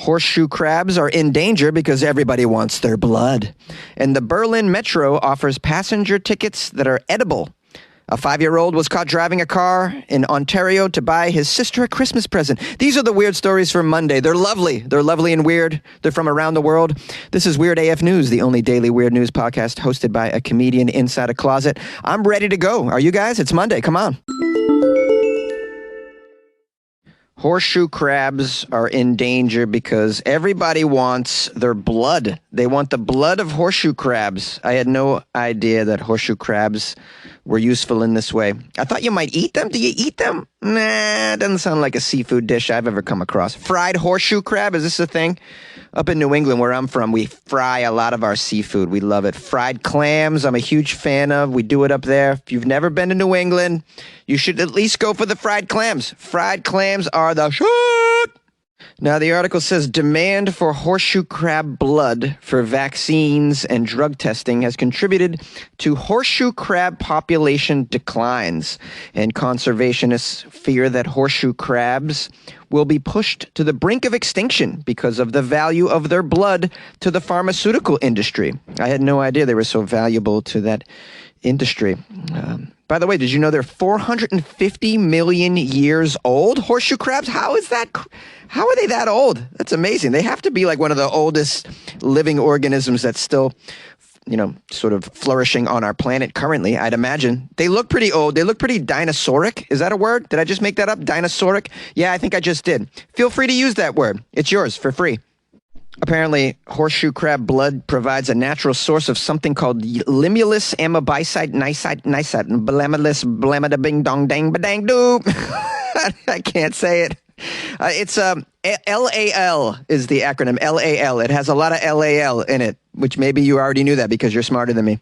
Horseshoe crabs are in danger because everybody wants their blood. And the Berlin Metro offers passenger tickets that are edible. A 5-year-old was caught driving a car in Ontario to buy his sister a Christmas present. These are the weird stories for Monday. They're lovely. They're lovely and weird. They're from around the world. This is Weird AF News, the only daily weird news podcast hosted by a comedian inside a closet. I'm ready to go. Are you guys? It's Monday. Come on. Horseshoe crabs are in danger because everybody wants their blood. They want the blood of horseshoe crabs. I had no idea that horseshoe crabs were useful in this way. I thought you might eat them. Do you eat them? Nah, it doesn't sound like a seafood dish I've ever come across. Fried horseshoe crab, is this a thing? Up in New England, where I'm from, we fry a lot of our seafood. We love it. Fried clams, I'm a huge fan of. We do it up there. If you've never been to New England, you should at least go for the fried clams. Fried clams are the shit. Now, the article says demand for horseshoe crab blood for vaccines and drug testing has contributed to horseshoe crab population declines. And conservationists fear that horseshoe crabs will be pushed to the brink of extinction because of the value of their blood to the pharmaceutical industry. I had no idea they were so valuable to that industry. By the way, did you know they're 450 million years old? Horseshoe crabs? How are they that old? That's amazing. They have to be like one of the oldest living organisms that's still, sort of flourishing on our planet currently, I'd imagine. They look pretty old. They look pretty dinosauric. Is that a word? Did I just make that up? Dinosauric? Yeah, I think I just did. Feel free to use that word. It's yours for free. Apparently, horseshoe crab blood provides a natural source of something called limulus amebicide nicide blamidus blamida bing dong dang badang doo. I can't say it. It's LAL is the acronym. LAL. It has a lot of LAL in it, which maybe you already knew that because you're smarter than me.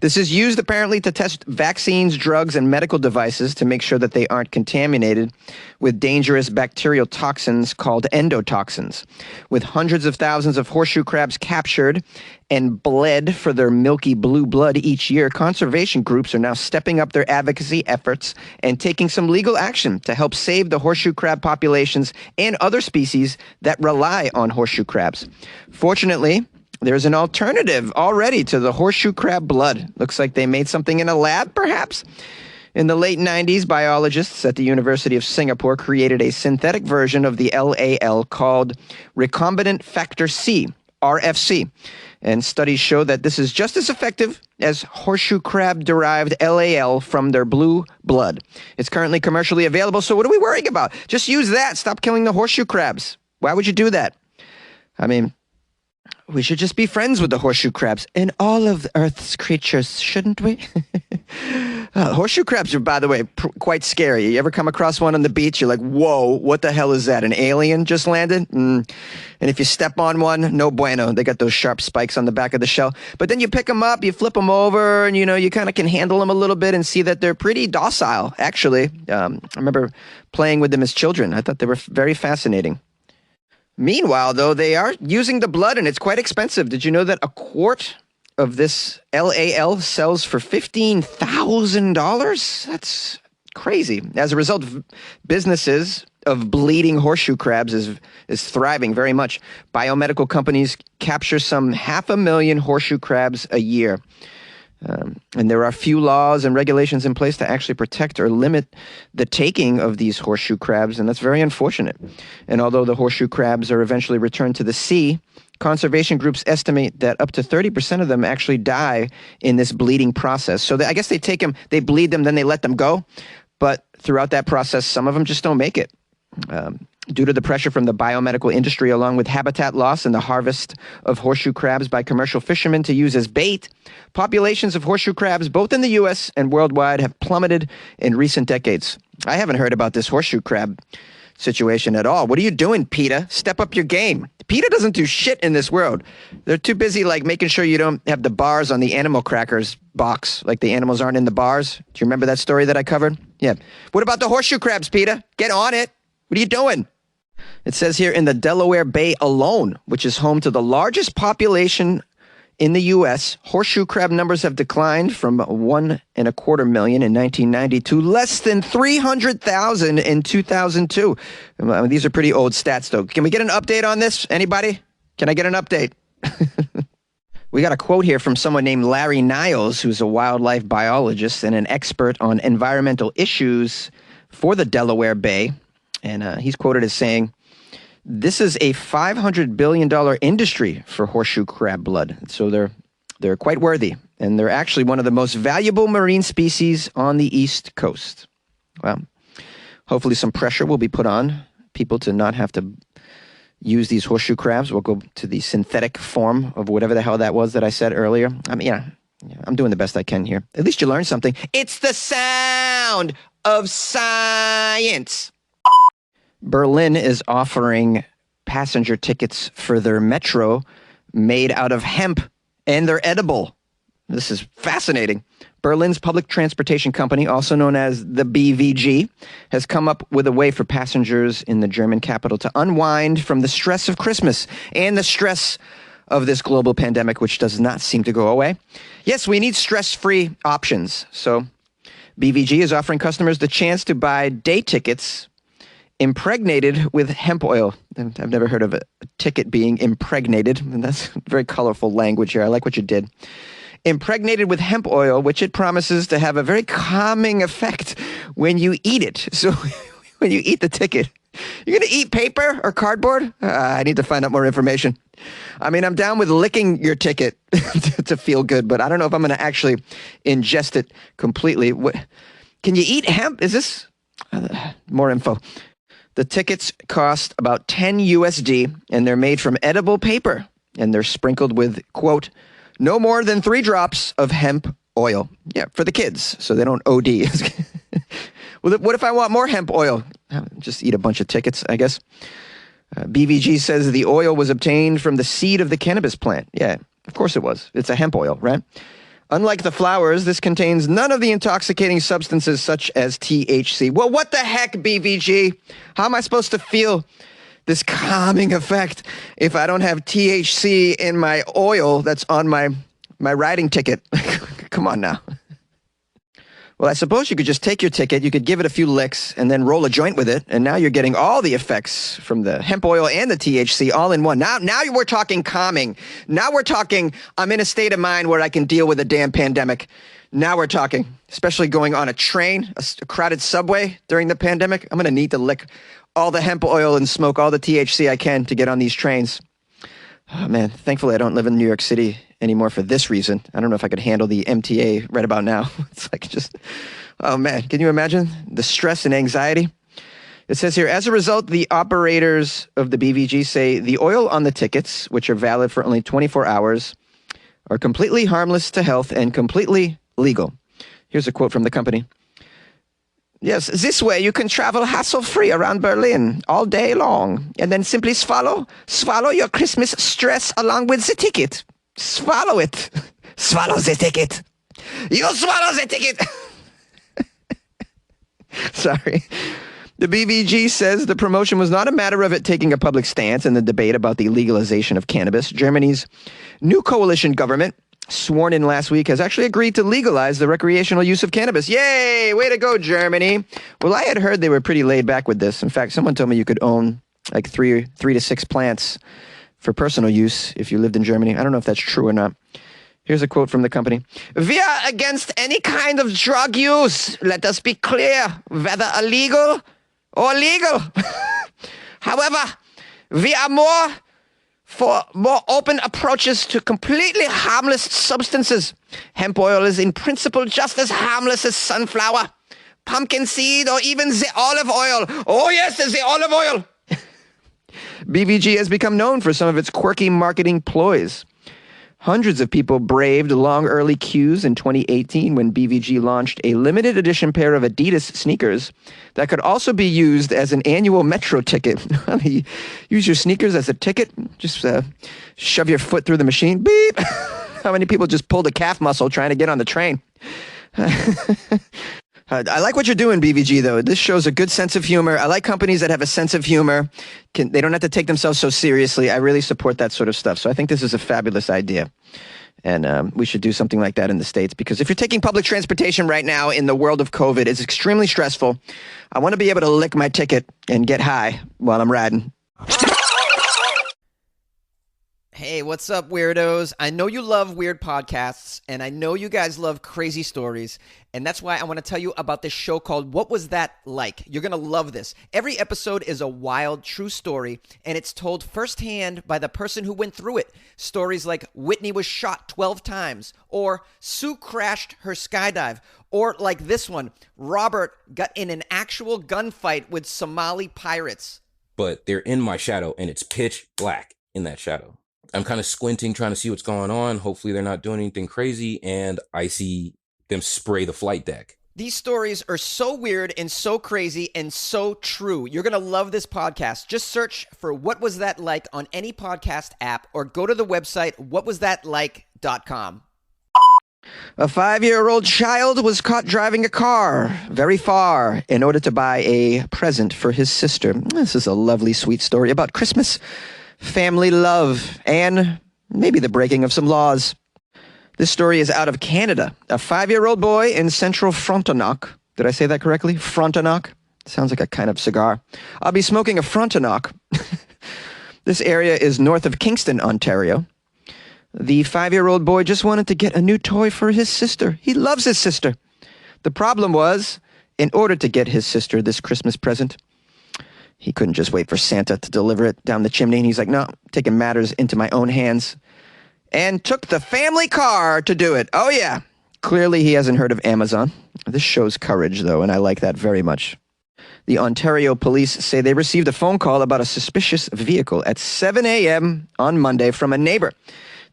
This is used apparently to test vaccines, drugs, and medical devices to make sure that they aren't contaminated with dangerous bacterial toxins called endotoxins. With hundreds of thousands of horseshoe crabs captured and bled for their milky blue blood each year, conservation groups are now stepping up their advocacy efforts and taking some legal action to help save the horseshoe crab populations and other species that rely on horseshoe crabs. Fortunately, there's an alternative already to the horseshoe crab blood. Looks like they made something in a lab, perhaps. In the late 90s, biologists at the University of Singapore created a synthetic version of the LAL called recombinant factor C, RFC. And studies show that this is just as effective as horseshoe crab-derived LAL from their blue blood. It's currently commercially available, so what are we worrying about? Just use that. Stop killing the horseshoe crabs. Why would you do that? I mean, we should just be friends with the horseshoe crabs and all of Earth's creatures, shouldn't we? Horseshoe crabs are, by the way, quite scary. You ever come across one on the beach? You're like, whoa, what the hell is that? An alien just landed? And if you step on one, no bueno. They got those sharp spikes on the back of the shell. But then you pick them up, you flip them over, and, you kind of can handle them a little bit and see that they're pretty docile, actually. I remember playing with them as children. I thought they were very fascinating. Meanwhile, though, they are using the blood, and it's quite expensive. Did you know that a quart of this LAL sells for $15,000? That's crazy. As a result, businesses of bleeding horseshoe crabs is thriving very much. Biomedical companies capture some 500,000 horseshoe crabs a year. And there are few laws and regulations in place to actually protect or limit the taking of these horseshoe crabs, and that's very unfortunate. And although the horseshoe crabs are eventually returned to the sea, conservation groups estimate that up to 30% of them actually die in this bleeding process. So I guess they take them, they bleed them, then they let them go. But throughout that process, some of them just don't make it. Due to the pressure from the biomedical industry, along with habitat loss and the harvest of horseshoe crabs by commercial fishermen to use as bait, populations of horseshoe crabs, both in the U.S. and worldwide, have plummeted in recent decades. I haven't heard about this horseshoe crab situation at all. What are you doing, PETA? Step up your game. PETA doesn't do shit in this world. They're too busy making sure you don't have the bars on the animal crackers box, like the animals aren't in the bars. Do you remember that story that I covered? Yeah. What about the horseshoe crabs, PETA? Get on it. What are you doing? It says here in the Delaware Bay alone, which is home to the largest population In the U.S., horseshoe crab numbers have declined from 1.25 million in 1990 to less than 300,000 in 2002. These are pretty old stats, though. Can we get an update on this? Anybody? Can I get an update? We got a quote here from someone named Larry Niles, who's a wildlife biologist and an expert on environmental issues for the Delaware Bay. And he's quoted as saying, "This is a $500 billion industry for horseshoe crab blood. So they're quite worthy. And they're actually one of the most valuable marine species on the East Coast." Well, hopefully some pressure will be put on people to not have to use these horseshoe crabs. We'll go to the synthetic form of whatever the hell that was that I said earlier. I mean, I'm doing the best I can here. At least you learned something. It's the sound of science. Berlin is offering passenger tickets for their metro made out of hemp, and they're edible. This is fascinating. Berlin's public transportation company, also known as the BVG, has come up with a way for passengers in the German capital to unwind from the stress of Christmas and the stress of this global pandemic, which does not seem to go away. Yes, we need stress-free options. So BVG is offering customers the chance to buy day tickets impregnated with hemp oil. I've never heard of a ticket being impregnated, and that's very colorful language here. I like what you did. Impregnated with hemp oil, which it promises to have a very calming effect when you eat it. So when you eat the ticket, you're going to eat paper or cardboard? I need to find out more information. I mean, I'm down with licking your ticket to feel good, but I don't know if I'm going to actually ingest it completely. Can you eat hemp? Is this more info? The tickets cost about 10 USD, and they're made from edible paper, and they're sprinkled with, quote, no more than 3 drops of hemp oil. Yeah, for the kids, so they don't OD. Well, what if I want more hemp oil? Just eat a bunch of tickets, I guess. BVG says the oil was obtained from the seed of the cannabis plant. Yeah, of course it was. It's a hemp oil, right? Unlike the flowers, this contains none of the intoxicating substances such as THC. Well, what the heck, BVG? How am I supposed to feel this calming effect if I don't have THC in my oil that's on my riding ticket? Come on now. Well, I suppose you could just take your ticket, you could give it a few licks, and then roll a joint with it, and now you're getting all the effects from the hemp oil and the THC all in one. Now we're talking calming. Now we're talking, I'm in a state of mind where I can deal with a damn pandemic. Now we're talking, especially going on a train, a crowded subway during the pandemic. I'm going to need to lick all the hemp oil and smoke all the THC I can to get on these trains. Oh, man, thankfully I don't live in New York City anymore for this reason. I don't know if I could handle the MTA right about now. It's like just, oh man, can you imagine the stress and anxiety? It says here, as a result, the operators of the BVG say the oil on the tickets, which are valid for only 24 hours, are completely harmless to health and completely legal. Here's a quote from the company. Yes, this way you can travel hassle-free around Berlin all day long and then simply swallow your Christmas stress along with the ticket. Swallow it. Swallow the ticket. You swallow the ticket. Sorry. The BVG says the promotion was not a matter of it taking a public stance in the debate about the legalization of cannabis. Germany's new coalition government, sworn in last week, has actually agreed to legalize the recreational use of cannabis. Yay! Way to go, Germany. Well, I had heard they were pretty laid back with this. In fact, someone told me you could own like three to six plants for personal use if you lived in Germany. I don't know if that's true or not. Here's a quote from the company. We are against any kind of drug use. Let us be clear, whether illegal or legal. However, we are for more open approaches to completely harmless substances. Hemp oil is in principle just as harmless as sunflower, pumpkin seed, or even the olive oil. Oh yes, the olive oil. BVG has become known for some of its quirky marketing ploys. Hundreds of people braved long early queues in 2018 when BVG launched a limited edition pair of Adidas sneakers that could also be used as an annual metro ticket. Use your sneakers as a ticket. Just shove your foot through the machine. Beep. How many people just pulled a calf muscle trying to get on the train? I like what you're doing, BVG, though. This shows a good sense of humor. I like companies that have a sense of humor. They don't have to take themselves so seriously. I really support that sort of stuff. So I think this is a fabulous idea. And we should do something like that in the States, because if you're taking public transportation right now in the world of COVID, it's extremely stressful. I want to be able to lick my ticket and get high while I'm riding. Hey, what's up, weirdos? I know you love weird podcasts, and I know you guys love crazy stories, and that's why I want to tell you about this show called What Was That Like? You're going to love this. Every episode is a wild, true story, and it's told firsthand by the person who went through it. Stories like Whitney was shot 12 times, or Sue crashed her skydive, or like this one, Robert got in an actual gunfight with Somali pirates. But they're in my shadow, and it's pitch black in that shadow. I'm kind of squinting, trying to see what's going on. Hopefully they're not doing anything crazy, and I see them spray the flight deck. These stories are so weird and so crazy and so true. You're going to love this podcast. Just search for What Was That Like on any podcast app, or go to the website whatwasthatlike.com. A 5-year-old child was caught driving a car very far in order to buy a present for his sister. This is a lovely, sweet story about Christmas, family love, and maybe the breaking of some laws. This story is out of Canada. A 5-year-old boy in central Frontenac. Did I say that correctly? Frontenac? Sounds like a kind of cigar. I'll be smoking a Frontenac. This area is north of Kingston, Ontario. The 5-year-old boy just wanted to get a new toy for his sister. He loves his sister. The problem was, in order to get his sister this Christmas present, he couldn't just wait for Santa to deliver it down the chimney. And he's like, no, taking matters into my own hands. And took the family car to do it. Oh, yeah. Clearly, he hasn't heard of Amazon. This shows courage, though, and I like that very much. The Ontario police say they received a phone call about a suspicious vehicle at 7 a.m. on Monday from a neighbor.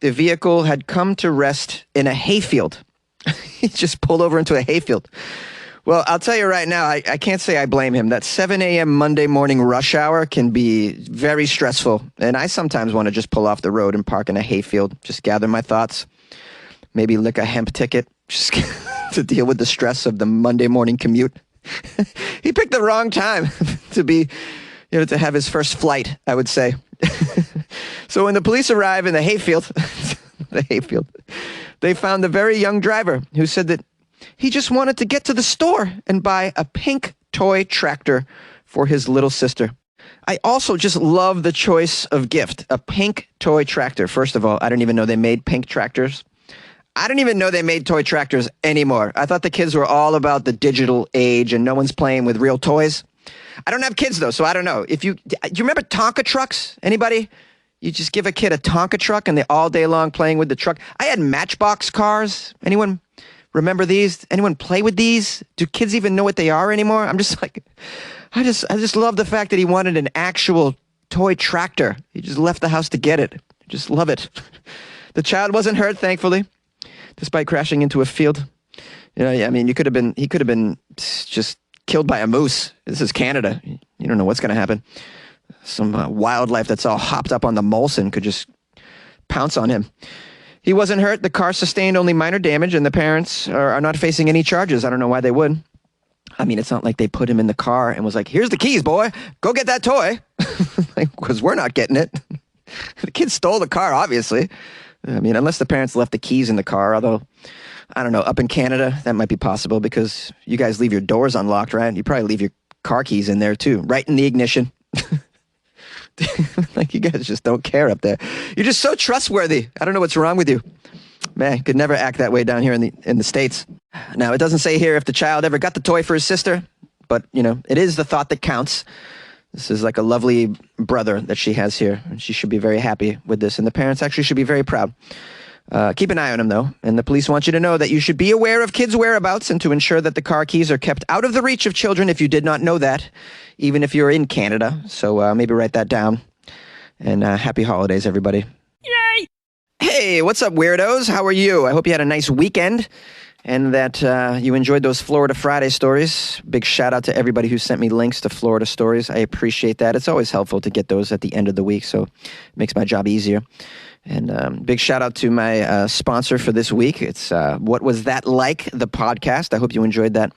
The vehicle had come to rest in a hayfield. He just pulled over into a hayfield. Well, I'll tell you right now, I can't say I blame him. That 7 a.m. Monday morning rush hour can be very stressful. And I sometimes want to just pull off the road and park in a hayfield, just gather my thoughts, maybe lick a hemp ticket, just to deal with the stress of the Monday morning commute. He picked the wrong time to have his first flight, I would say. So when the police arrive in the hayfield, they found the very young driver who said that he just wanted to get to the store and buy a pink toy tractor for his little sister. I also just love the choice of gift, a pink toy tractor. First of all, I didn't even know they made pink tractors. I didn't even know they made toy tractors anymore. I thought the kids were all about the digital age and no one's playing with real toys. I don't have kids, though, so I don't know. Do you remember Tonka trucks? Anybody? You just give a kid a Tonka truck and they're all day long playing with the truck. I had Matchbox cars. Anyone remember these? Anyone play with these? Do kids even know what they are anymore? I'm just like, I just love the fact that he wanted an actual toy tractor. He just left the house to get it. I just love it. The child wasn't hurt, thankfully, despite crashing into a field. I mean, he could have been just killed by a moose. This is Canada. You don't know what's going to happen. Some wildlife that's all hopped up on the Molson could just pounce on him. He wasn't hurt. The car sustained only minor damage, and the parents are not facing any charges. I don't know why they would. I mean, it's not like they put him in the car and was like, here's the keys, boy. Go get that toy. Because we're not getting it. The kid stole the car, obviously. I mean, unless the parents left the keys in the car, although, I don't know, up in Canada, that might be possible because you guys leave your doors unlocked, right? You probably leave your car keys in there, too, right in the ignition. Like, you guys just don't care up there. You're just so trustworthy. I don't know what's wrong with you. Man, could never act that way down here in the States. Now, it doesn't say here if the child ever got the toy for his sister, but, it is the thought that counts. This is like a lovely brother that she has here, and she should be very happy with this, and the parents actually should be very proud. Keep an eye on him, though, and the police want you to know that you should be aware of kids' whereabouts and to ensure that the car keys are kept out of the reach of children if you did not know that, even if you're in Canada. So maybe write that down. And happy holidays, everybody. Yay! Hey, what's up, weirdos? How are you? I hope you had a nice weekend and that you enjoyed those Florida Friday stories. Big shout out to everybody who sent me links to Florida stories. I appreciate that. It's always helpful to get those at the end of the week, so it makes my job easier. And big shout out to my sponsor for this week. It's What Was That Like? The podcast. I hope you enjoyed that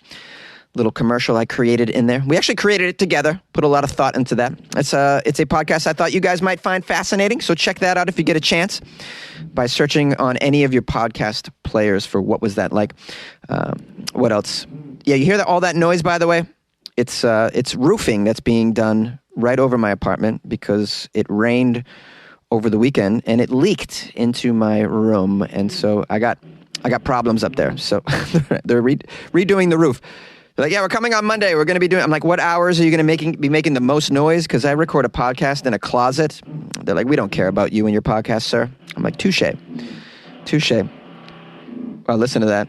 little commercial I created in there. We actually created it together, put a lot of thought into that. It's a podcast I thought you guys might find fascinating, so check that out if you get a chance by searching on any of your podcast players for What Was That Like. What else? Yeah, you hear all that noise, by the way? It's roofing that's being done right over my apartment because it rained over the weekend and it leaked into my room, and so I got problems up there. So they're redoing the roof. They're like, yeah, we're coming on Monday. We're going to be doing. I'm like, what hours are you going to be making the most noise? Because I record a podcast in a closet. They're like, we don't care about you and your podcast, sir. I'm like, touche. Well, listen to that.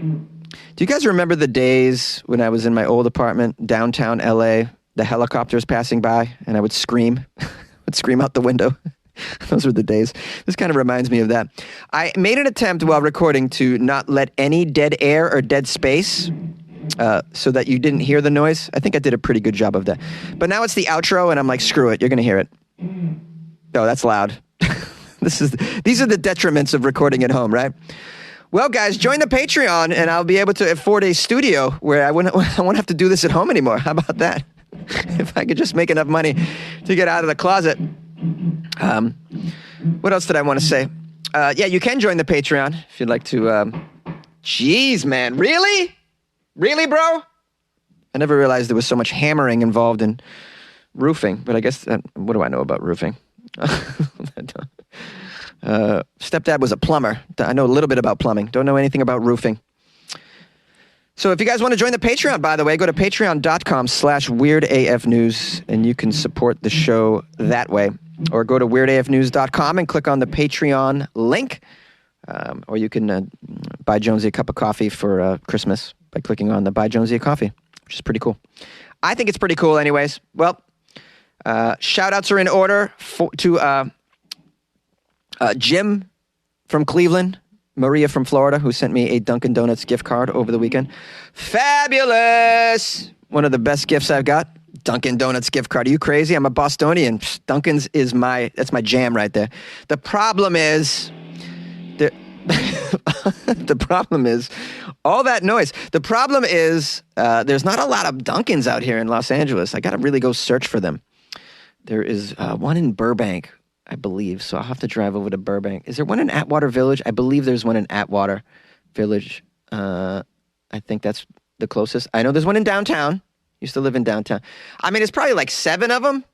Do you guys remember the days when I was in my old apartment, downtown LA, the helicopters passing by, and I would scream, out the window? Those were the days. This kind of reminds me of that. I made an attempt while recording to not let any dead air or dead space so that you didn't hear the noise. I think I did a pretty good job of that. But now it's the outro, and I'm like, screw it. You're going to hear it. Oh, that's loud. These are the detriments of recording at home, right? Well, guys, join the Patreon, and I'll be able to afford a studio where I won't have to do this at home anymore. How about that? If I could just make enough money to get out of the closet. What else did I want to say? Yeah, you can join the Patreon if you'd like to. Jeez, man. Really? Really, bro? I never realized there was so much hammering involved in roofing, but I guess, what do I know about roofing? Stepdad was a plumber. I know a little bit about plumbing. Don't know anything about roofing. So if you guys want to join the Patreon, by the way, go to patreon.com/weirdafnews, and you can support the show that way. Or go to weirdafnews.com and click on the Patreon link. Or you can buy Jonesy a cup of coffee for Christmas by clicking on the Buy Jonesy a coffee, which is pretty cool. I think it's pretty cool anyways. Well, shout-outs are in order to Jim from Cleveland, Maria from Florida, who sent me a Dunkin' Donuts gift card over the weekend. Fabulous! One of the best gifts I've got. Dunkin' Donuts gift card. Are you crazy? I'm a Bostonian. Dunkin's is that's my jam right there. The problem is, the problem is all that noise. The problem is there's not a lot of Dunkins out here in Los Angeles. I got to really go search for them. There is one in Burbank, I believe. So I'll have to drive over to Burbank. Is there one in Atwater Village? I believe there's one in Atwater Village. I think that's the closest. I know there's one in downtown. Used to live in downtown. I mean, it's probably like 7 of them.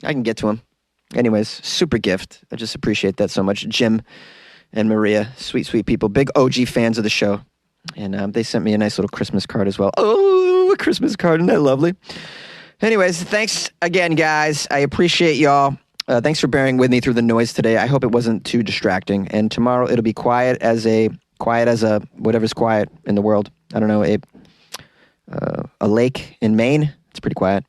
I can get to them. Anyways, super gift. I just appreciate that so much. Jim and Maria, sweet, sweet people. Big OG fans of the show. And they sent me a nice little Christmas card as well. Oh, a Christmas card. Isn't that lovely? Anyways, thanks again, guys. I appreciate y'all. Thanks for bearing with me through the noise today. I hope it wasn't too distracting. And tomorrow it'll be quiet as a whatever's quiet in the world. I don't know, a lake in Maine. It's pretty quiet.